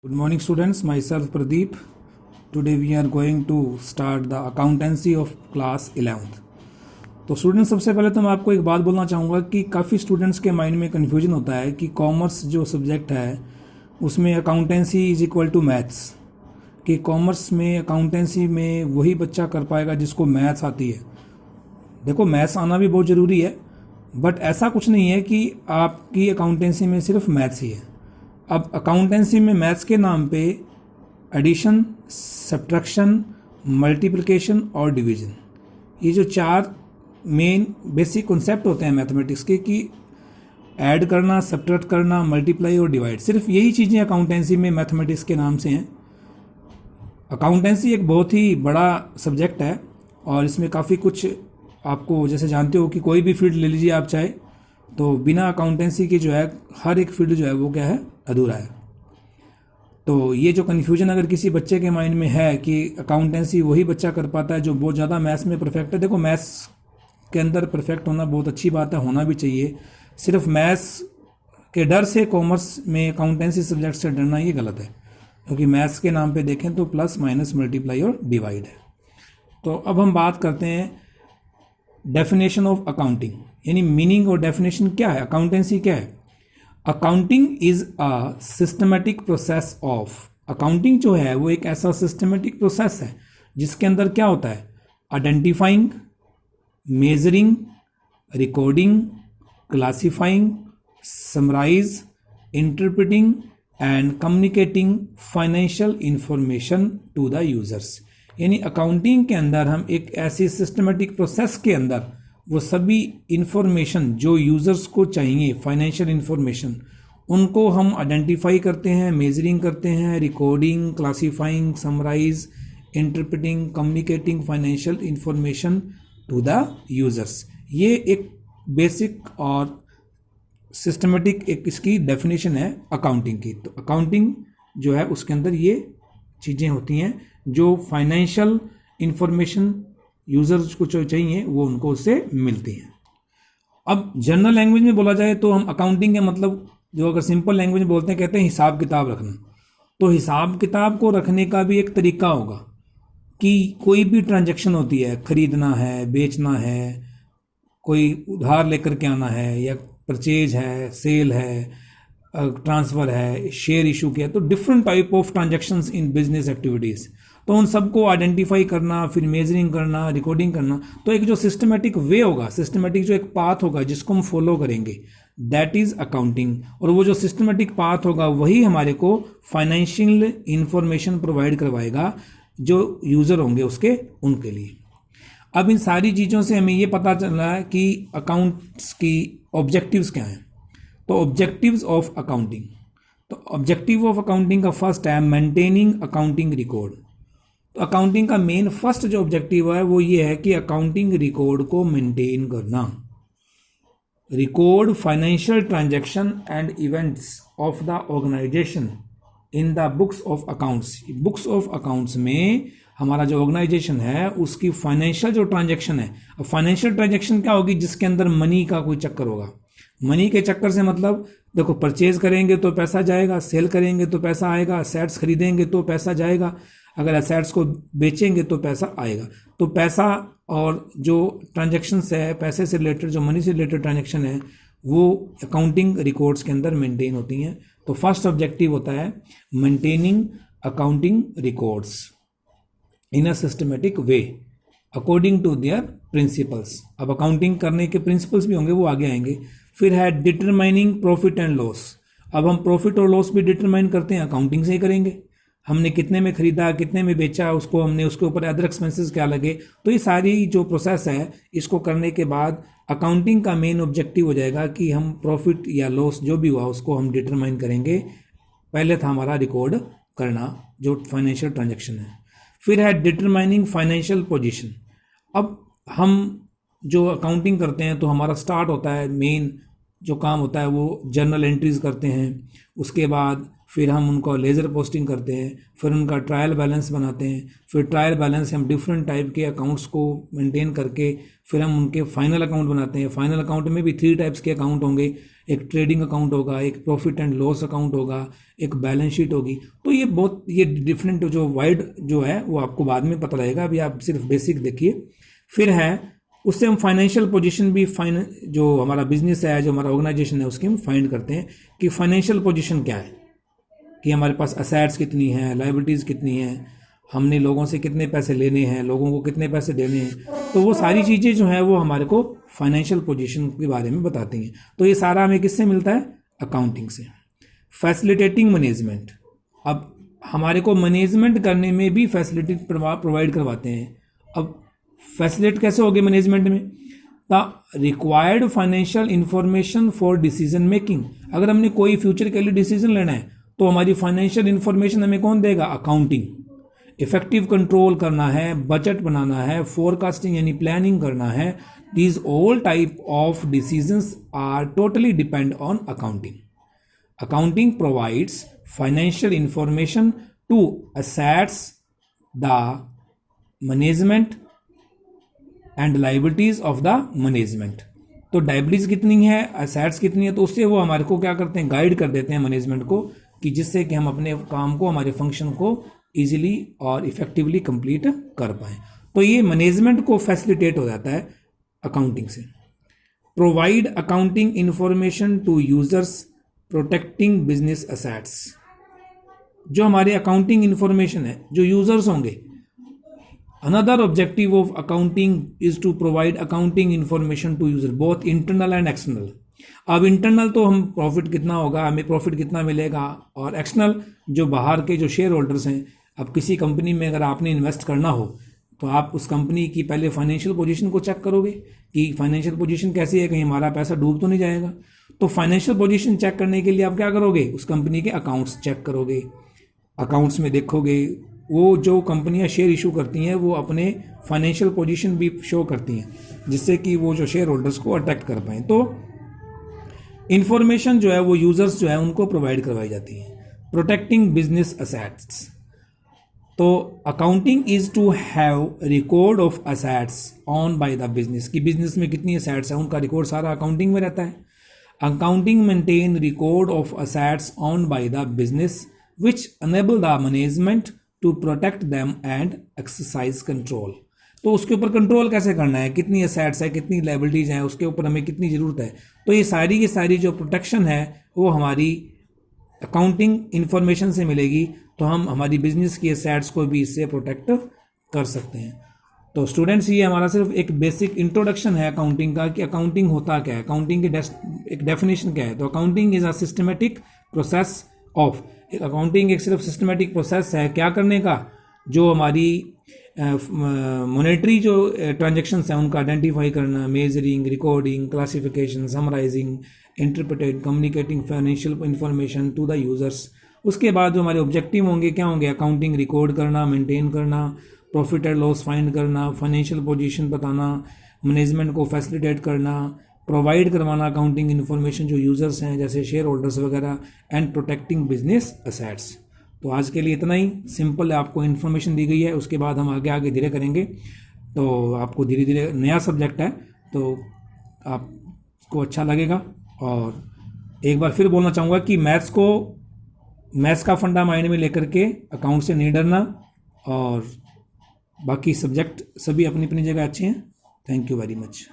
Good morning students, myself Pradeep. Today we are going to start the accountancy of class 11th. तो students सबसे पहले तो मैं आपको एक बात बोलना चाहूँगा कि काफ़ी स्टूडेंट्स के माइंड में कन्फ्यूजन होता है कि कॉमर्स जो सब्जेक्ट है उसमें accountancy is equal to maths, कि कॉमर्स में अकाउंटेंसी में वही बच्चा कर पाएगा जिसको मैथ्स आती है। देखो मैथ्स आना भी बहुत ज़रूरी है, बट ऐसा कुछ नहीं है कि आपकी अकाउंटेंसी में सिर्फ मैथ्स ही है। अब अकाउंटेंसी में मैथ्स के नाम पे एडिशन, सब्ट्रैक्शन, मल्टीप्लिकेशन और डिवीजन, ये जो चार मेन बेसिक कॉन्सेप्ट होते हैं मैथमेटिक्स के, कि ऐड करना, सब्ट्रैक्ट करना, मल्टीप्लाई और डिवाइड, सिर्फ यही चीज़ें अकाउंटेंसी में मैथमेटिक्स के नाम से हैं। अकाउंटेंसी एक बहुत ही बड़ा सब्जेक्ट है और इसमें काफ़ी कुछ आपको, जैसे जानते हो कि कोई भी फील्ड ले लीजिए आप चाहे, तो बिना अकाउंटेंसी की जो है हर एक फील्ड जो है वो क्या है, अधूरा है। तो ये जो कन्फ्यूजन अगर किसी बच्चे के माइंड में है कि अकाउंटेंसी वही बच्चा कर पाता है जो बहुत ज़्यादा मैथ्स में परफेक्ट है, देखो मैथ्स के अंदर परफेक्ट होना बहुत अच्छी बात है, होना भी चाहिए। सिर्फ मैथ्स के डर से कॉमर्स में अकाउंटेंसी सब्जेक्ट से डरना ये गलत है, क्योंकि मैथ्स के नाम पे देखें तो प्लस माइनस मल्टीप्लाई और डिवाइड है। तो अब हम बात करते हैं डेफिनेशन ऑफ अकाउंटिंग, यानी मीनिंग और डेफिनेशन क्या है, अकाउंटेंसी क्या है। Accounting is a systematic process of, accounting जो है वो एक ऐसा सिस्टमेटिक प्रोसेस है जिसके अंदर क्या होता है, identifying, measuring, recording, classifying, summarise, interpreting and communicating financial information to the users. यानी अकाउंटिंग के अंदर हम एक ऐसी सिस्टमेटिक प्रोसेस के अंदर वो सभी इंफॉर्मेशन जो यूज़र्स को चाहिए, फाइनेंशियल इंफॉर्मेशन, उनको हम आइडेंटिफाई करते हैं, मेजरिंग करते हैं, recording, classifying, summarise, interpreting, communicating financial information to the users. ये एक बेसिक और सिस्टमेटिक एक इसकी डेफिनेशन है अकाउंटिंग की। तो अकाउंटिंग जो है उसके अंदर ये चीज़ें होती हैं जो फाइनेंशियल इंफॉर्मेशन यूज़र्स को जो चाहिए वो उनको उससे मिलती हैं। अब जनरल लैंग्वेज में बोला जाए तो हम अकाउंटिंग के मतलब, जो अगर सिंपल लैंग्वेज में बोलते हैं, कहते हैं हिसाब किताब रखना। तो हिसाब किताब को रखने का भी एक तरीका होगा कि कोई भी ट्रांजैक्शन होती है, खरीदना है, बेचना है, कोई उधार लेकर के आना है, या परचेज है, सेल है, ट्रांसफ़र है, शेयर इशू किया, तो different type of transactions in business activities, तो उन सबको आइडेंटिफाई करना, फिर मेजरिंग करना, रिकॉर्डिंग करना। तो एक जो सिस्टमेटिक वे होगा, सिस्टमेटिक जो एक पाथ होगा जिसको हम फॉलो करेंगे, दैट इज़ अकाउंटिंग। और वो जो सिस्टमेटिक पाथ होगा वही हमारे को फाइनेंशियल इंफॉर्मेशन प्रोवाइड करवाएगा जो यूज़र होंगे उसके, उनके लिए। अब इन सारी चीज़ों से हमें ये पता चल रहा है कि अकाउंट्स की ऑब्जेक्टिव्स क्या हैं। तो ऑब्जेक्टिव्स ऑफ अकाउंटिंग, तो ऑब्जेक्टिव ऑफ अकाउंटिंग का फर्स्ट है मेंटेनिंग अकाउंटिंग रिकॉर्ड। तो अकाउंटिंग का मेन फर्स्ट जो ऑब्जेक्टिव है वो ये है कि अकाउंटिंग रिकॉर्ड को मेंटेन करना, record financial transaction and events of the organisation in the books of accounts. Books of accounts में हमारा जो ऑर्गेनाइजेशन है उसकी फाइनेंशियल जो ट्रांजैक्शन है, अब फाइनेंशियल ट्रांजैक्शन क्या होगी, जिसके अंदर मनी का कोई चक्कर होगा। मनी के चक्कर से मतलब देखो, परचेज करेंगे तो पैसा जाएगा, सेल करेंगे तो पैसा आएगा, असेट्स खरीदेंगे तो पैसा जाएगा, अगर असेट्स को बेचेंगे तो पैसा आएगा। तो पैसा और जो ट्रांजैक्शंस है, पैसे से रिलेटेड, जो मनी से रिलेटेड ट्रांजैक्शन है, वो अकाउंटिंग रिकॉर्ड्स के अंदर मेंटेन होती हैं। तो फर्स्ट ऑब्जेक्टिव होता है maintaining accounting records in a systematic way according to their principles. अब अकाउंटिंग करने के प्रिंसिपल्स भी होंगे, वो आगे आएंगे। फिर है डिटरमाइनिंग प्रॉफिट एंड लॉस। अब हम प्रॉफिट और लॉस भी डिटरमाइन करते हैं, अकाउंटिंग से ही करेंगे। हमने कितने में खरीदा, कितने में बेचा, उसको हमने, उसके ऊपर अदर एक्सपेंसेस क्या लगे, तो ये सारी जो प्रोसेस है इसको करने के बाद अकाउंटिंग का मेन ऑब्जेक्टिव हो जाएगा कि हम प्रॉफिट या लॉस जो भी हुआ उसको हम डिटरमाइन करेंगे। पहले था हमारा रिकॉर्ड करना जो फाइनेंशियल ट्रांजैक्शन है। फिर है डिटरमाइनिंग फाइनेंशियल पोजीशन। अब हम जो अकाउंटिंग करते हैं तो हमारा स्टार्ट होता है, मेन जो काम होता है वो जर्नल एंट्रीज करते हैं, उसके बाद फिर हम उनको लेज़र पोस्टिंग करते हैं, फिर उनका ट्रायल बैलेंस बनाते हैं, फिर ट्रायल बैलेंस से हम डिफरेंट टाइप के अकाउंट्स को मेंटेन करके फिर हम उनके फाइनल अकाउंट बनाते हैं। फाइनल अकाउंट में भी 3 टाइप्स के अकाउंट होंगे, एक ट्रेडिंग अकाउंट होगा, एक प्रॉफिट एंड लॉस अकाउंट होगा, एक बैलेंस शीट होगी। तो ये डिफरेंट जो वाइड जो है वो आपको बाद में पता लगेगा, अभी आप सिर्फ बेसिक देखिए। फिर है उससे हम फाइनेंशियल पोजीशन भी जो हमारा बिजनेस है, जो हमारा ऑर्गेनाइजेशन है, उसकी हम फाइंड करते हैं कि फाइनेंशियल पोजीशन क्या है, कि हमारे पास असेट्स कितनी हैं, लायबिलिटीज़ कितनी हैं, हमने लोगों से कितने पैसे लेने हैं, लोगों को कितने पैसे देने हैं। तो वो सारी चीज़ें जो हैं वो हमारे को फाइनेंशियल पोजीशन के बारे में बताती हैं। तो ये सारा हमें किससे मिलता है? अकाउंटिंग से। फैसिलिटेटिंग मैनेजमेंट, अब हमारे को मैनेजमेंट करने में भी फैसिलिटी प्रोवाइड करवाते हैं। अब फैसिलिटेट कैसे होगी मैनेजमेंट में? The required financial information for decision making, अगर हमने कोई फ्यूचर के लिए डिसीजन लेना है तो हमारी फाइनेंशियल इंफॉर्मेशन हमें कौन देगा? अकाउंटिंग। इफेक्टिव कंट्रोल करना है, बजट बनाना है, फोरकास्टिंग यानी प्लानिंग करना है, these all type of decisions are totally depend on accounting. Accounting provides financial information to assets the management and liabilities of the management. तो लाइबिलिटीज कितनी है, असेट्स कितनी है, तो उससे वो हमारे को क्या करते हैं? गाइड कर देते हैं मैनेजमेंट को, कि जिससे कि हम अपने काम को, हमारे फंक्शन को इजीली और इफेक्टिवली कंप्लीट कर पाएं। तो ये मैनेजमेंट को फैसिलिटेट हो जाता है अकाउंटिंग से। Provide accounting information to users protecting business assets, जो हमारे अकाउंटिंग इंफॉर्मेशन है, जो यूजर्स होंगे। Another objective of accounting is to provide accounting information to user both internal and external. अब इंटरनल तो हम प्रॉफिट कितना होगा, हमें प्रॉफिट कितना मिलेगा, और एक्सटर्नल जो बाहर के जो शेयर होल्डर्स हैं। अब किसी कंपनी में अगर आपने इन्वेस्ट करना हो तो आप उस कंपनी की पहले फाइनेंशियल पोजीशन को चेक करोगे कि फाइनेंशियल पोजीशन कैसी है, कहीं हमारा पैसा डूब तो नहीं जाएगा। तो फाइनेंशियल पोजीशन चेक करने के लिए आप क्या करोगे? उस कंपनी के अकाउंट्स चेक करोगे, अकाउंट्स में देखोगे वो जो कंपनियां शेयर इशू करती हैं वो अपने फाइनेंशियल पोजीशन भी शो करती हैं, जिससे कि वो जो शेयर होल्डर्स को अट्रैक्ट कर पाएँ। तो इंफॉर्मेशन जो है वो यूजर्स जो है उनको प्रोवाइड करवाई जाती है। प्रोटेक्टिंग बिजनेस असेट्स, तो accounting is to have record of assets on by the business, की बिजनेस में कितनी असेट्स है उनका रिकॉर्ड सारा अकाउंटिंग में रहता है। Accounting maintain record of assets on by the business which enable the management to protect them and exercise control. तो उसके ऊपर कंट्रोल कैसे करना है, कितनी असेट्स है, कितनी लायबिलिटीज हैं, उसके ऊपर हमें कितनी ज़रूरत है। तो ये सारी की सारी जो प्रोटेक्शन है वो हमारी अकाउंटिंग इंफॉर्मेशन से मिलेगी, तो हम हमारी बिजनेस की असेट्स को भी इससे प्रोटेक्ट कर सकते हैं। तो स्टूडेंट्स, ये हमारा सिर्फ एक बेसिक इंट्रोडक्शन है अकाउंटिंग का, कि अकाउंटिंग होता क्या है, अकाउंटिंग की एक डेफिनेशन क्या है। तो accounting is a systematic process of, accounting एक सिर्फ सिस्टमेटिक प्रोसेस है क्या करने का, जो हमारी मॉनेटरी जो ट्रांजेक्शंस हैं उनका आइडेंटिफाई करना, measuring, recording, classification, summarising, interpreted, communicating financial information to the users. उसके बाद जो हमारे ऑब्जेक्टिव होंगे क्या होंगे? अकाउंटिंग रिकॉर्ड करना, मेंटेन करना, प्रॉफिट एंड लॉस फाइंड करना, फाइनेंशियल पोजीशन बताना, मैनेजमेंट को फैसिलिटेट करना, प्रोवाइड करवाना अकाउंटिंग इन्फॉर्मेशन जो यूजर्स हैं जैसे शेयर होल्डर्स वगैरह, एंड प्रोटेक्टिंग बिजनेस असेट्स। तो आज के लिए इतना ही सिंपल आपको इन्फॉर्मेशन दी गई है, उसके बाद हम आगे आगे धीरे करेंगे। तो आपको धीरे धीरे नया सब्जेक्ट है तो आपको अच्छा लगेगा। और एक बार फिर बोलना चाहूँगा कि मैथ्स का फंडा माइंड में लेकर के अकाउंट से नहीं डरना, और बाकी सब्जेक्ट सभी अपनी अपनी जगह अच्छे हैं। Thank you very much.